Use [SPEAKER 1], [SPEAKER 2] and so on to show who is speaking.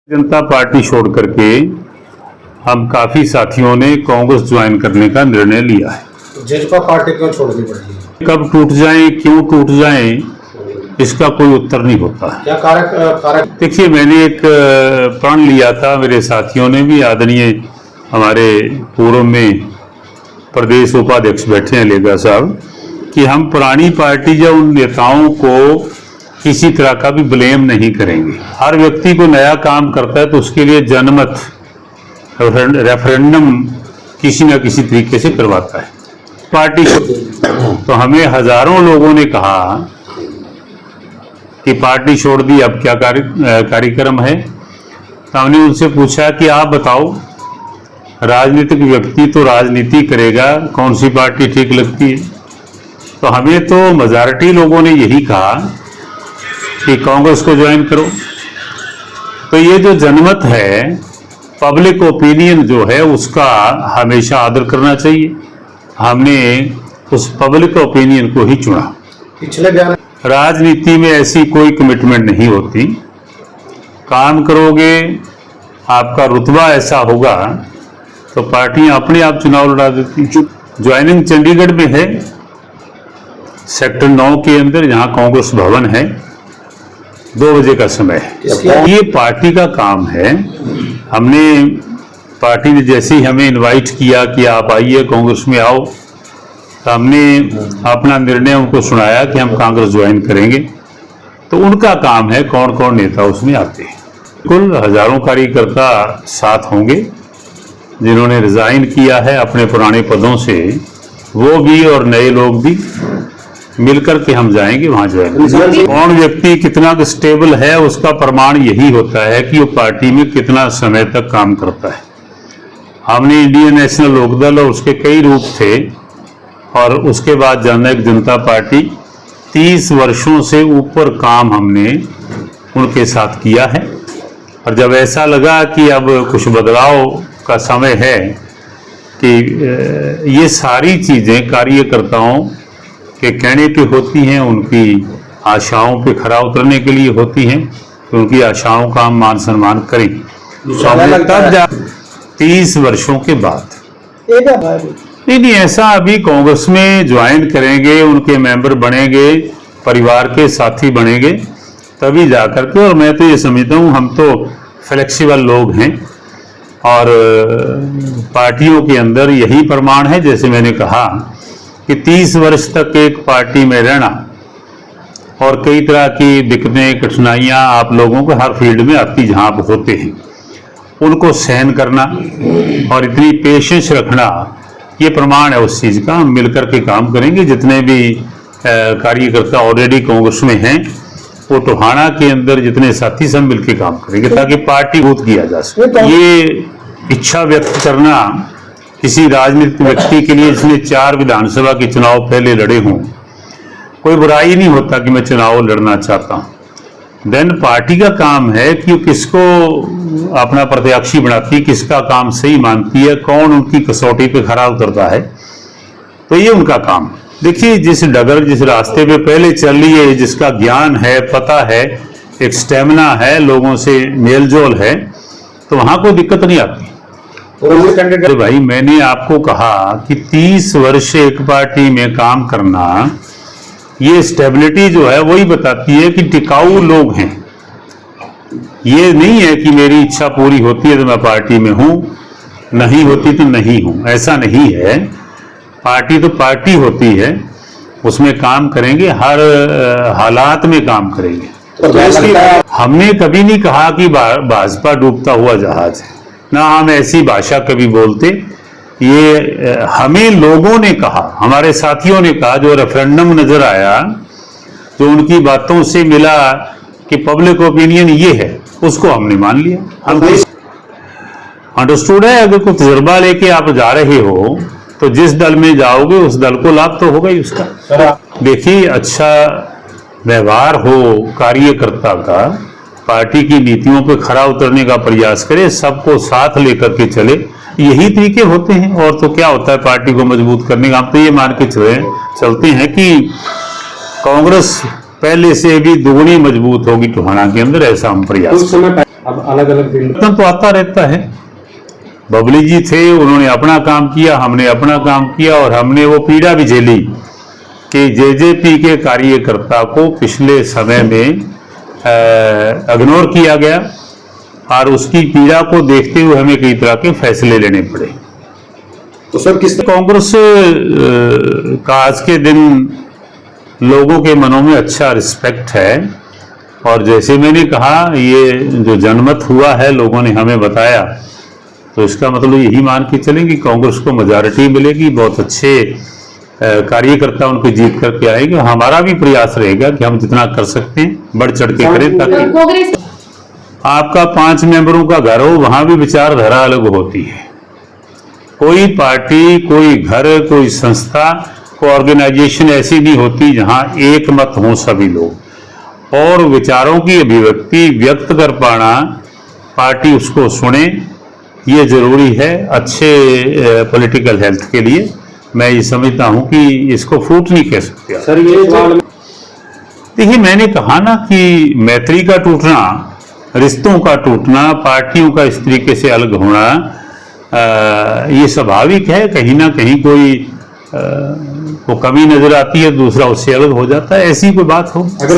[SPEAKER 1] जनता party छोड़ करके हम काफी साथियों ने कांग्रेस ज्वाइन करने का निर्णय लिया है।
[SPEAKER 2] जजपा पार्टी क्यों छोड़नी पड़ेगी?
[SPEAKER 1] कब टूट जाए, क्यों टूट जाए, इसका कोई उत्तर नहीं होता है।
[SPEAKER 2] क्या कारक?
[SPEAKER 1] देखिए, मैंने एक प्रण लिया था, मेरे साथियों ने भी, आदरणीय हमारे पूर्व में प्रदेश उपाध्यक्ष बैठे हैं लेगा साहब, कि हम पुरानी पार्टी या उन नेताओं को किसी तरह का भी ब्लेम नहीं करेंगे। हर व्यक्ति को नया काम करता है तो उसके लिए जनमत रेफरेंडम किसी न किसी तरीके से करवाता है पार्टी को। तो हमें हजारों लोगों ने कहा कि पार्टी छोड़ दी, अब क्या कार्यक्रम है। तो हमने उनसे पूछा कि आप बताओ, राजनीतिक व्यक्ति तो राजनीति करेगा, कौन सी पार्टी ठीक लगती है। तो हमें तो मेजॉरिटी लोगों ने यही कहा कि कांग्रेस को ज्वाइन करो। तो ये जो जनमत है, पब्लिक ओपिनियन जो है, उसका हमेशा आदर करना चाहिए। हमने उस पब्लिक ओपिनियन को ही चुना।
[SPEAKER 2] पिछले बयान
[SPEAKER 1] राजनीति में ऐसी कोई कमिटमेंट नहीं होती। काम करोगे, आपका रुतबा ऐसा होगा तो पार्टियां अपने आप चुनाव लड़ा देती। ज्वाइनिंग चंडीगढ़ में है, सेक्टर 9 के अंदर, जहां कांग्रेस भवन है। 2 बजे का समय है। ये पार्टी का काम है। हमने, पार्टी ने जैसे ही हमें इनवाइट किया कि आप आइए कांग्रेस में आओ, तो हमने अपना निर्णय उनको सुनाया कि हम कांग्रेस ज्वाइन करेंगे। तो उनका काम है, कौन कौन नेता उसमें आते हैं। कुल हजारों कार्यकर्ता साथ होंगे जिन्होंने रिजाइन किया है अपने पुराने पदों से, वो भी और नए लोग भी मिलकर के हम जाएंगे वहां ज्वाइन। कौन व्यक्ति कितना स्टेबल है उसका प्रमाण यही होता है कि वो पार्टी में कितना समय तक काम करता है। हमने इंडियन नेशनल लोकदल और उसके कई रूप थे, और उसके बाद जननायक जनता पार्टी 30 वर्षों से ऊपर काम हमने उनके साथ किया है। और जब ऐसा लगा कि अब कुछ बदलाव का समय है, कि ये सारी चीजें कार्यकर्ताओं के कहने पे होती हैं, उनकी आशाओं पे खरा उतरने के लिए होती हैं, तो उनकी आशाओं का हम मान सम्मान करें। तब 30 वर्षों के बाद नहीं, ऐसा अभी कांग्रेस में ज्वाइन करेंगे, उनके मेंबर बनेंगे, परिवार के साथी बनेंगे, तभी जाकर के। और मैं तो ये समझता हूँ, हम तो फ्लेक्सिबल लोग हैं, और पार्टियों के अंदर यही प्रमाण है, जैसे मैंने कहा कि 30 वर्ष तक एक पार्टी में रहना, और कई तरह की दिक्कतें, कठिनाइयां आप लोगों को हर फील्ड में आती जहां आप होते हैं, उनको सहन करना और इतनी पेशेंस रखना, ये प्रमाण है उस चीज का। हम मिलकर के काम करेंगे। जितने भी कार्यकर्ता ऑलरेडी कांग्रेस में हैं, वो टोहाना के अंदर जितने साथी सब मिलकर काम करेंगे ताकि पार्टी भूत किया जा सके। ये इच्छा व्यक्त करना किसी राजनीतिक व्यक्ति के लिए जिसने 4 विधानसभा के चुनाव पहले लड़े हों, कोई बुराई नहीं होता कि मैं चुनाव लड़ना चाहता हूं। देन पार्टी का काम है कि किसको अपना प्रत्याशी बनाती है, किसका काम सही मानती है, कौन उनकी कसौटी पे खरा उतरता है, तो ये उनका काम। देखिए, जिस डगर, जिस रास्ते पे पहले चल रही है, जिसका ज्ञान है, पता है, एक स्टेमिना है, लोगों से मेलजोल है, तो वहां कोई दिक्कत नहीं आती। तो भाई, मैंने आपको कहा कि 30 वर्ष एक पार्टी में काम करना, ये स्टेबिलिटी जो है वही बताती है कि टिकाऊ लोग हैं। ये नहीं है कि मेरी इच्छा पूरी होती है तो मैं पार्टी में हूं, नहीं होती तो नहीं हूं, ऐसा नहीं है। पार्टी तो पार्टी होती है, उसमें काम करेंगे, हर हालात में काम करेंगे। तो हमने कभी नहीं कहा कि भाजपा डूबता हुआ जहाज है, ना हम ऐसी भाषा कभी बोलते। ये हमें लोगों ने कहा, हमारे साथियों ने कहा, जो रेफरेंडम नजर आया, जो उनकी बातों से मिला कि पब्लिक ओपिनियन ये है, उसको हमने मान लिया। हम अंडरस्टूड है। अगर कोई तजुर्बा लेके आप जा रहे हो तो जिस दल में जाओगे उस दल को लाभ तो होगा ही उसका। देखिए, अच्छा व्यवहार हो कार्यकर्ता का, पार्टी की नीतियों पर खरा उतरने का प्रयास करे, सबको साथ लेकर के चले, यही तरीके होते हैं। और तो क्या होता है पार्टी को मजबूत करने का? हम तो ये मान के चलते हैं कि कांग्रेस पहले से भी दुगनी मजबूत होगी टोहाना के अंदर, ऐसा हम प्रयास
[SPEAKER 3] कुछ समय अब अलग अलग दिन
[SPEAKER 1] परिवर्तन तो आता रहता है। बबली जी थे, उन्होंने अपना काम किया, हमने अपना काम किया, और हमने वो पीड़ा भी झेली कि जेजेपी के कार्यकर्ता को पिछले समय में इग्नोर किया गया, और उसकी पीड़ा को देखते हुए हमें कई तरह के फैसले लेने पड़े।
[SPEAKER 3] तो सर किस
[SPEAKER 1] कांग्रेस का आज के दिन लोगों के मनों में अच्छा रिस्पेक्ट है, और जैसे मैंने कहा, ये जो जनमत हुआ है, लोगों ने हमें बताया, तो इसका मतलब यही मान के चलें कि कांग्रेस को मेजॉरिटी मिलेगी, बहुत अच्छे कार्यकर्ता उनके जीत करके आएंगे। हमारा भी प्रयास रहेगा कि हम जितना कर सकते हैं बढ़ चढ़ के करें, ताकि आपका 5 मेंबरों का घर हो, वहां भी विचारधारा अलग होती है। कोई पार्टी, कोई घर, कोई संस्था, कोई ऑर्गेनाइजेशन ऐसी नहीं होती जहां एक मत हो सभी लोग, और विचारों की अभिव्यक्ति व्यक्त कर पाना, पार्टी उसको सुने, ये जरूरी है अच्छे पॉलिटिकल हेल्थ के लिए। मैं ये समझता हूं कि इसको फूट नहीं कह सकते।
[SPEAKER 3] सर ये सवाल
[SPEAKER 1] देखिए, मैंने कहा ना कि मैत्री का टूटना, रिश्तों का टूटना, पार्टियों का इस तरीके से अलग होना, ये स्वाभाविक है। कहीं ना कहीं कोई को कमी नजर आती है, दूसरा उससे अलग हो जाता है, ऐसी कोई बात हो।
[SPEAKER 3] अगर